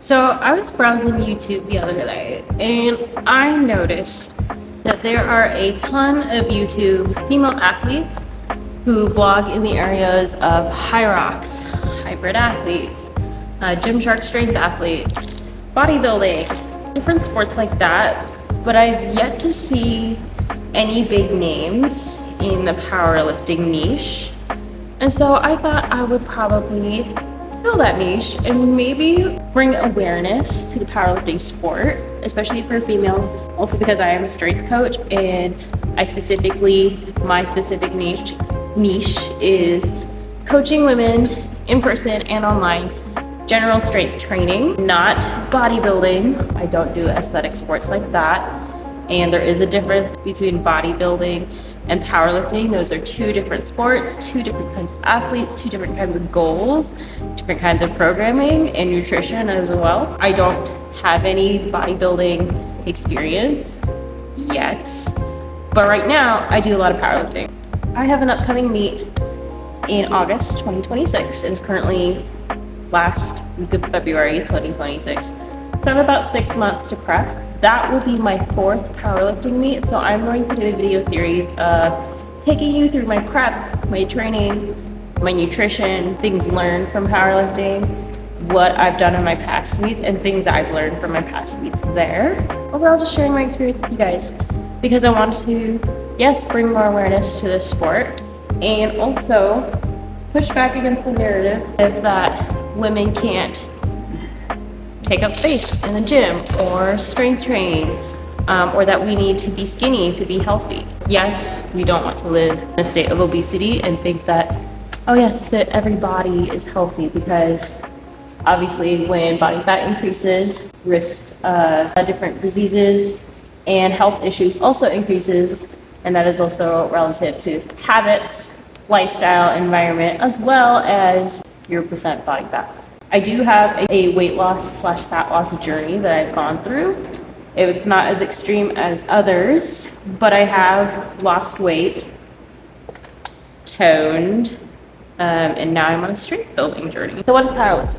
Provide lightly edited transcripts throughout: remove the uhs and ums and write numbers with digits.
So I was browsing YouTube the other day and I noticed that there are a ton of YouTube female athletes who vlog in the areas of high rocks, hybrid athletes, Gymshark strength athletes, bodybuilding, different sports like that. But I've yet to see any big names in the powerlifting niche. And so I thought I would probably fill that niche and maybe bring awareness to the powerlifting sport, especially for females, also because I am a strength coach and my specific niche is coaching women in person and online, general strength training, not bodybuilding. I don't do athletic sports like that. And there is a difference between bodybuilding and powerlifting. Those are two different sports, two different kinds of athletes, two different kinds of goals, different kinds of programming and nutrition as well. I don't have any bodybuilding experience yet, but right now I do a lot of powerlifting. I have an upcoming meet in August 2026. It is currently last week of February 2026. So I have about 6 months to prep. That will be my 4th powerlifting meet. So I'm going to do a video series of taking you through my prep, my training, my nutrition, things learned from powerlifting, what I've done in my past meets, and things I've learned from my past meets there. Overall, just sharing my experience with you guys because I wanted to, yes, bring more awareness to this sport and also push back against the narrative that women can't take up space in the gym or strength train, or that we need to be skinny to be healthy. Yes, we don't want to live in a state of obesity and think that, oh yes, that every body is healthy, because obviously when body fat increases, risk of different diseases and health issues also increases, and that is also relative to habits, lifestyle, environment, as well as your percent body fat. I do have a weight loss / fat loss journey that I've gone through. It's not as extreme as others, but I have lost weight, toned, and now I'm on a strength building journey. So what is powerlifting?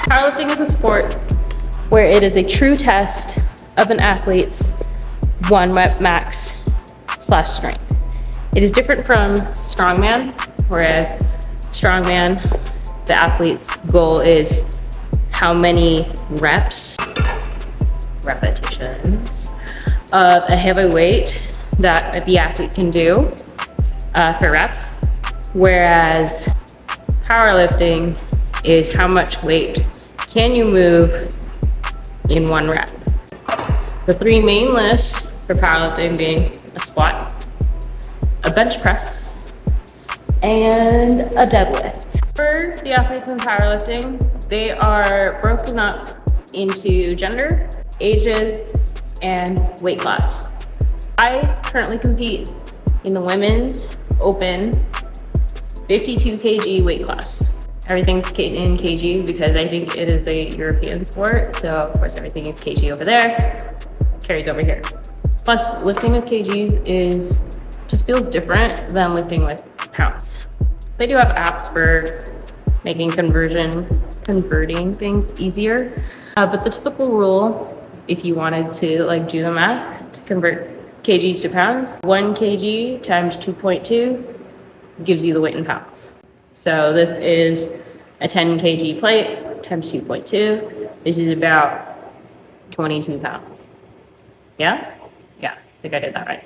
Powerlifting is a sport where it is a true test of an athlete's 1 rep max / strength. It is different from strongman, whereas strongman, the athlete's goal is how many repetitions of a heavy weight that the athlete can do for reps, whereas powerlifting is how much weight can you move in 1 rep. The 3 main lifts for powerlifting being a squat, a bench press, and a deadlift. For the athletes in powerlifting, they are broken up into gender, ages, and weight class. I currently compete in the women's open 52 kg weight class. Everything's in kg because I think it is a European sport, so of course everything is kg over there, carries over here. Plus, lifting with kgs just feels different than lifting with pounds. They do have apps for making converting things easier. But the typical rule, if you wanted to do the math to convert kgs to pounds, 1 kg times 2.2 gives you the weight in pounds. So this is a 10 kg plate times 2.2. This is about 22 pounds. Yeah, I think I did that right.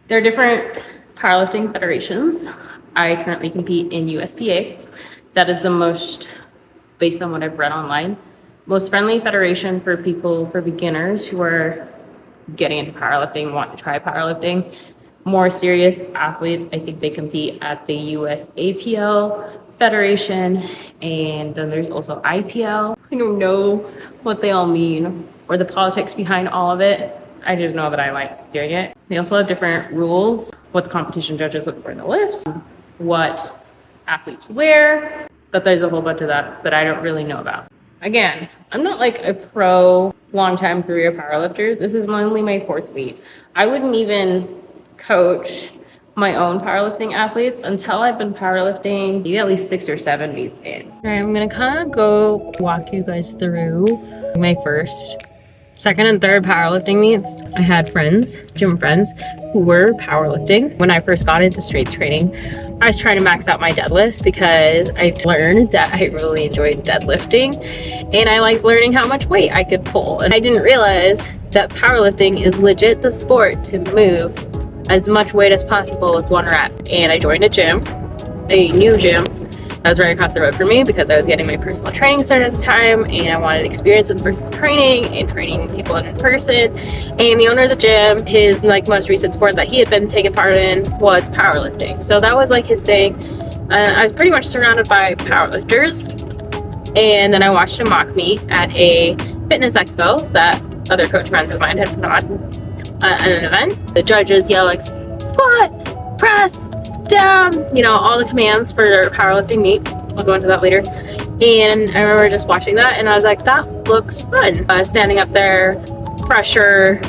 There are different powerlifting federations. I currently compete in USPA. That is the most, based on what I've read online, most friendly federation for beginners who are getting into powerlifting, want to try powerlifting. More serious athletes, I think they compete at the US APL Federation, and then there's also IPL. I don't know what they all mean or the politics behind all of it. I just know that I like doing it. They also have different rules, what the competition judges look for in the lifts, what athletes wear, but there's a whole bunch of that I don't really know about. Again, I'm not like a pro long-time career powerlifter. This is only my 4th meet. I wouldn't even coach my own powerlifting athletes until I've been powerlifting maybe at least 6 or 7 meets in. All right, I'm gonna kind of go walk you guys through my first, second, and third powerlifting meets. I had friends, gym friends, who were powerlifting. When I first got into strength training, I was trying to max out my deadlifts because I learned that I really enjoyed deadlifting and I liked learning how much weight I could pull. And I didn't realize that powerlifting is legit the sport to move as much weight as possible with one rep. And I joined a new gym that was right across the road from me because I was getting my personal training started at the time and I wanted experience with personal training and training people in person. And the owner of the gym, his like most recent sport that he had been taking part in was powerlifting. So that was like his thing. I was pretty much surrounded by powerlifters. And then I watched a mock meet at a fitness expo that other coach friends of mine had put on at an event. The judges yell like squat, press, down, you know, all the commands for their powerlifting meet. I'll go into that later. And I remember just watching that and I was like, that looks fun. Standing up there, pressure,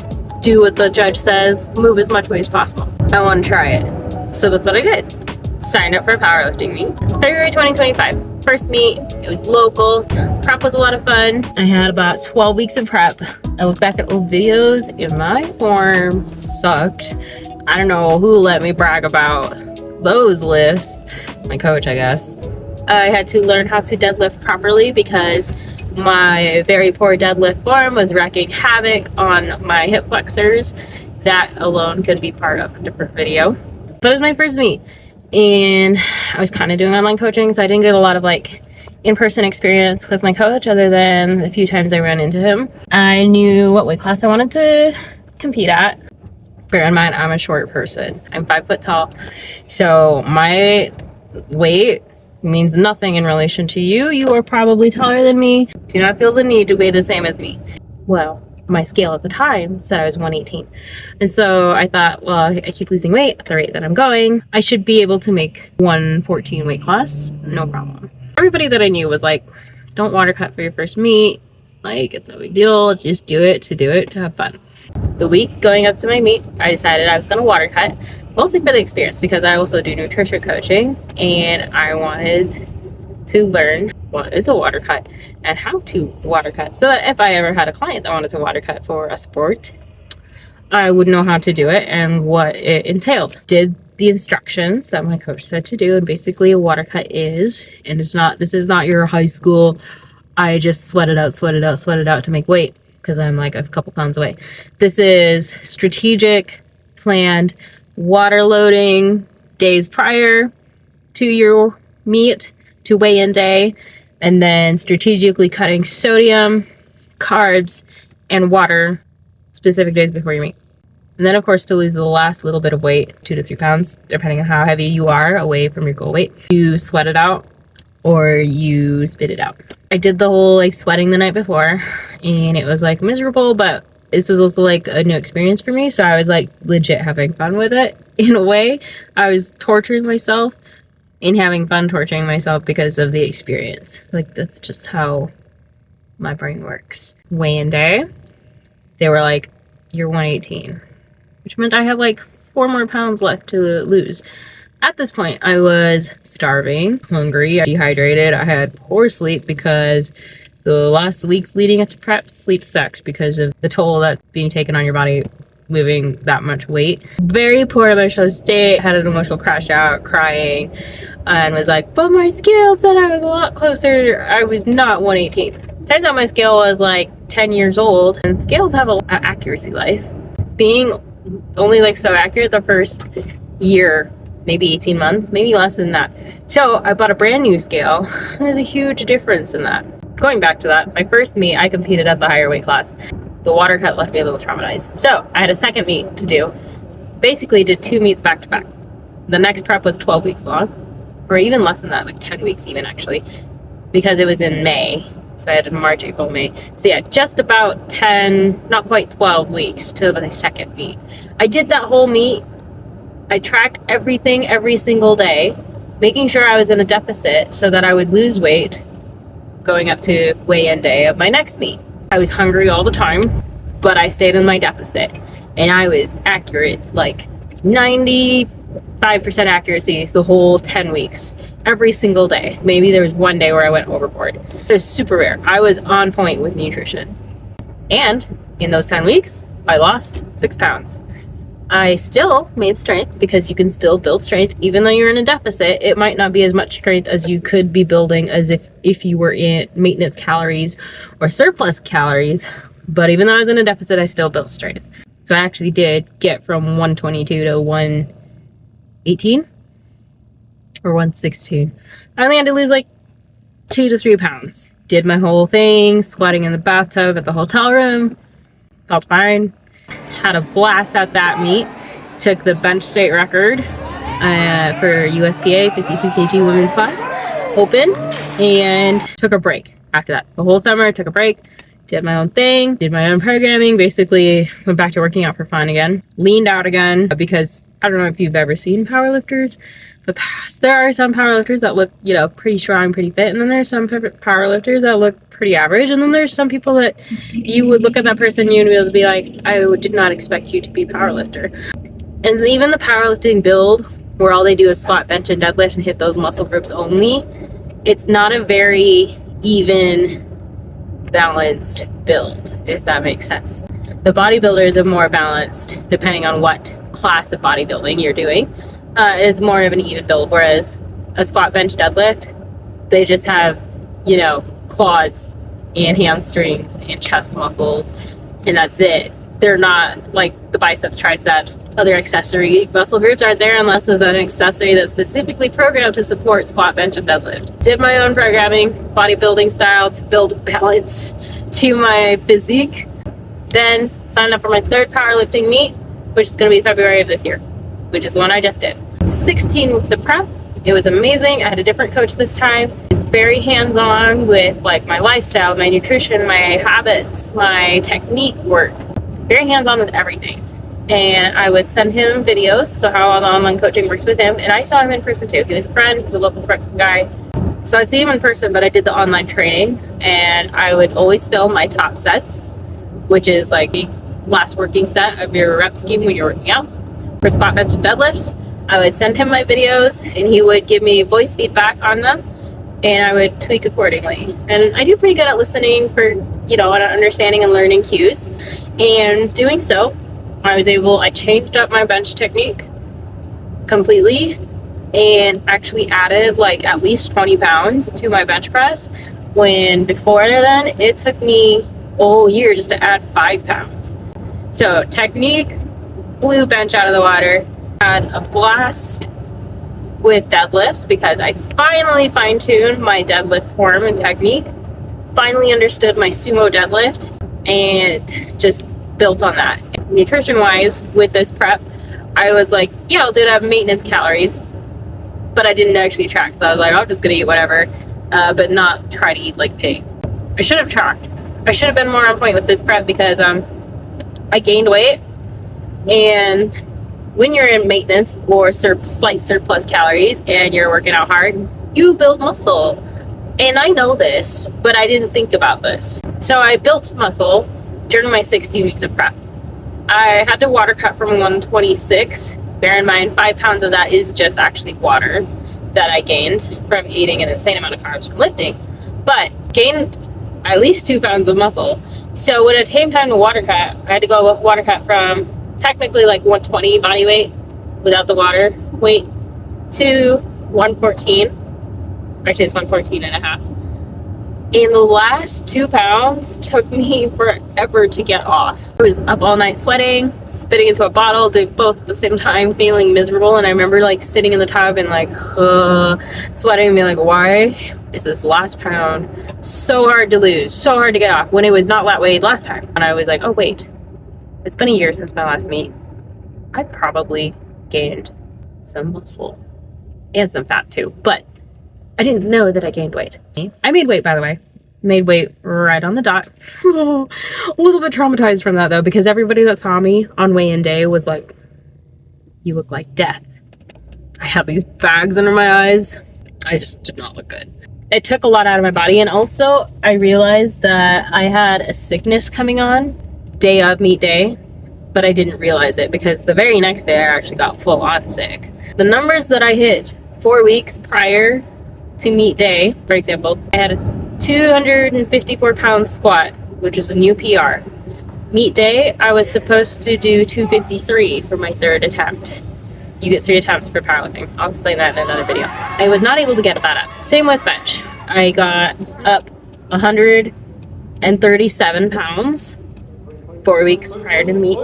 do what the judge says, move as much weight as possible. I want to try it. So that's what I did. Signed up for a powerlifting meet. February 2025. First meet, it was local. Prep was a lot of fun. I had about 12 weeks of prep. I look back at old videos and my form sucked. I don't know who let me brag about those lifts. My coach, I guess. I had to learn how to deadlift properly because my very poor deadlift form was wreaking havoc on my hip flexors. That alone could be part of a different video. But it was my first meet and I was kind of doing online coaching, so I didn't get a lot of like in-person experience with my coach other than the few times I ran into him. I knew what weight class I wanted to compete at. Bear in mind, I'm a short person. I'm 5 foot tall. So my weight means nothing in relation to you. You are probably taller than me. Do not feel the need to weigh the same as me. Well, my scale at the time said I was 118. And so I thought, well, I keep losing weight at the rate that I'm going. I should be able to make 114 weight class, no problem. Everybody that I knew was like, don't water cut for your first meet. Like, it's no big deal. Just do it, to have fun. The week going up to my meet, I decided I was going to water cut, mostly for the experience because I also do nutrition coaching and I wanted to learn what is a water cut and how to water cut so that if I ever had a client that wanted to water cut for a sport, I would know how to do it and what it entailed. Did the instructions that my coach said to do, and basically a water cut is, and this is not your high school, I just sweat it out to make weight because I'm like a couple pounds away. This is strategic, planned water loading days prior to your meet, to weigh-in day, and then strategically cutting sodium, carbs, and water specific days before your meet. And then of course to lose the last little bit of weight, 2 to 3 pounds, depending on how heavy you are away from your goal weight. You sweat it out or you spit it out. I did the whole like sweating the night before and it was like miserable, but this was also like a new experience for me. So I was like legit having fun with it in a way. I was torturing myself and having fun torturing myself because of the experience. Like that's just how my brain works. Weigh-in day, they were like, you're 118, which meant I had like 4 more pounds left to lose. At this point, I was starving, hungry, dehydrated. I had poor sleep because the last weeks leading up to prep, sleep sucked because of the toll that's being taken on your body moving that much weight. Very poor emotional state, had an emotional crash out, crying, and was like, but my scale said I was a lot closer. I was not 118. Turns out my scale was like 10 years old, and scales have an accuracy life. Being only like so accurate the first year, maybe 18 months, maybe less than that. So I bought a brand new scale. There's a huge difference in that. Going back to that, my first meet, I competed at the higher weight class. The water cut left me a little traumatized. So I had a second meet to do. Basically did 2 meets back to back. The next prep was 12 weeks long, or even less than that, like 10 weeks even actually, because it was in May. So I had in March, April, May. So yeah, just about 10, not quite 12 weeks to the second meet. I did that whole meet. I tracked everything every single day, making sure I was in a deficit so that I would lose weight going up to weigh-in day of my next meet. I was hungry all the time, but I stayed in my deficit and I was accurate, like 95% 5% accuracy the whole 10 weeks, every single day. Maybe there was one day where I went overboard. It was super rare. I was on point with nutrition. And in those 10 weeks, I lost 6 pounds. I still made strength, because you can still build strength even though you're in a deficit. It might not be as much strength as you could be building as if you were in maintenance calories or surplus calories. But even though I was in a deficit, I still built strength. So I actually did get from 122 to 118 or 116. I only had to lose like 2 to 3 pounds. Did my whole thing, squatting in the bathtub at the hotel room. Felt fine. Had a blast at that meet. Took the bench state record for USPA 52 kg women's class open, and took a break after that. The whole summer I took a break, did my own thing, did my own programming, basically went back to working out for fun again. Leaned out again, because I don't know if you've ever seen powerlifters, but there are some powerlifters that look, you know, pretty strong, pretty fit, and then there's some powerlifters that look pretty average, and then there's some people that you would look at that person and you'd be able to be like, I did not expect you to be a powerlifter. And even the powerlifting build, where all they do is squat, bench, and deadlift and hit those muscle groups only, it's not a very even, balanced build, if that makes sense. The bodybuilders are more balanced, depending on what class of bodybuilding you're doing. It's more of an even build, whereas a squat, bench, deadlift, they just have, you know, quads and hamstrings and chest muscles, and that's it. They're not like the biceps, triceps, other accessory muscle groups aren't there unless there's an accessory that's specifically programmed to support squat, bench, and deadlift. Did my own programming, bodybuilding style, to build balance to my physique. Then signed up for my 3rd powerlifting meet, which is going to be February of this year, which is the one I just did. 16 weeks of prep. It was amazing. I had a different coach this time. He was very hands-on with like my lifestyle, my nutrition, my habits, my technique work. Very hands-on with everything. And I would send him videos, so how the online coaching works with him, and I saw him in person too. He was a friend, he's a local guy. So I'd see him in person, but I did the online training, and I would always film my top sets, which is like the last working set of your rep scheme when you're working out. For squat, bench, and deadlifts, I would send him my videos, and he would give me voice feedback on them, and I would tweak accordingly. And I do pretty good at listening for, you know, understanding and learning cues. And doing so, I changed up my bench technique completely and actually added like at least 20 pounds to my bench press, when before then it took me a whole year just to add 5 pounds. So technique blew bench out of the water. Had a blast with deadlifts because I finally fine-tuned my deadlift form and technique, finally understood my sumo deadlift, and just built on that. Nutrition wise, with this prep, I was like, yeah, I'll do have maintenance calories, but I didn't actually track. So I was like, I'm just gonna eat whatever, but not try to eat like pig. I should have tracked. I should have been more on point with this prep, because I gained weight, and when you're in maintenance or slight surplus calories and you're working out hard, you build muscle. And I know this, but I didn't think about this. So I built muscle during my 16 weeks of prep. I had to water cut from 126. Bear in mind, 5 pounds of that is just actually water that I gained from eating an insane amount of carbs from lifting, but gained at least 2 pounds of muscle. So when it came time to water cut, I had to go water cut from technically like 120 body weight without the water weight to 114. Actually, it's 114 and a half. And the last 2 pounds took me forever to get off. I was up all night sweating, spitting into a bottle, doing both at the same time, feeling miserable. And I remember like sitting in the tub and like sweating and being like, why is this last pound so hard to lose, so hard to get off, when it was not that way last time? And I was like, oh wait, it's been a year since my last meet. I probably gained some muscle and some fat too, but I didn't know that I gained weight. I made weight, by the way. Made weight right on the dot. A little bit traumatized from that though, because everybody that saw me on weigh-in day was like, you look like death. I had these bags under my eyes. I just did not look good. It took a lot out of my body, and also I realized that I had a sickness coming on day of meet day, but I didn't realize it because the very next day I actually got full on sick. the numbers that I hit 4 weeks prior to meet day, for example, I had a 254 pound squat, which is a new PR. Meet day, I was supposed to do 253 for my 3rd attempt. You get 3 attempts for powerlifting. I'll explain that in another video. I was not able to get that up. Same with bench. I got up 137 pounds 4 weeks prior to meet,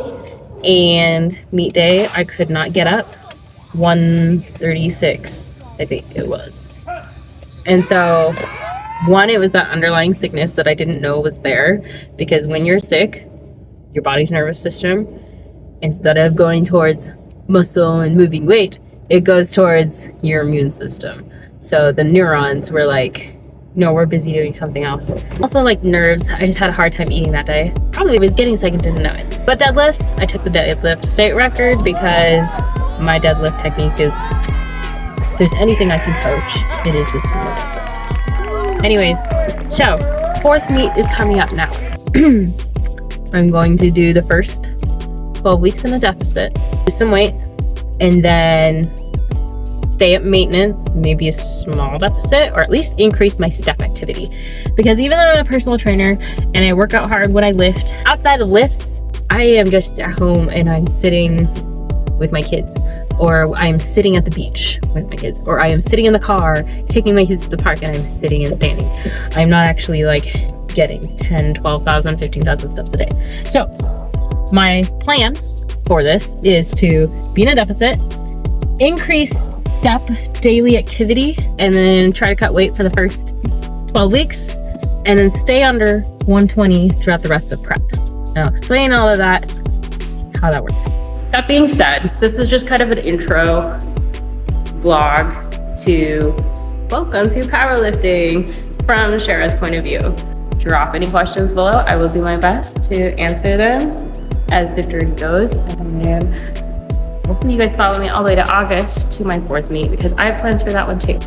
and meet day I could not get up 136, I think it was. And so one, it was that underlying sickness that I didn't know was there, because when you're sick, your body's nervous system, instead of going towards muscle and moving weight, it goes towards your immune system. So the neurons were like, no, we're busy doing something else. Also, like nerves, I just had a hard time eating that day. Probably was getting sick and didn't know it. But deadlifts, I took the deadlift state record because my deadlift technique is, if there's anything I can coach, it is the sumo deadlift. Anyways, so 4th meet is coming up now. I'm going to do the first 12 weeks in a deficit, do some weight, and then stay at maintenance, maybe a small deficit, or at least increase my step activity. Because even though I'm a personal trainer and I work out hard when I lift, outside of lifts, I am just at home and I'm sitting with my kids, or I'm sitting at the beach with my kids, or I am sitting in the car taking my kids to the park and I'm sitting and standing. I'm not actually like getting 10, 12,000, 15,000 steps a day. So my plan for this is to be in a deficit, increase step daily activity, and then try to cut weight for the first 12 weeks, and then stay under 120 throughout the rest of prep. And I'll explain all of that, how that works. That being said, this is just kind of an intro vlog to welcome to powerlifting from Shaira's point of view. Drop any questions below. I will do my best to answer them as the journey goes, and hopefully you guys follow me all the way to August to my 4th meet, because I have plans for that one too.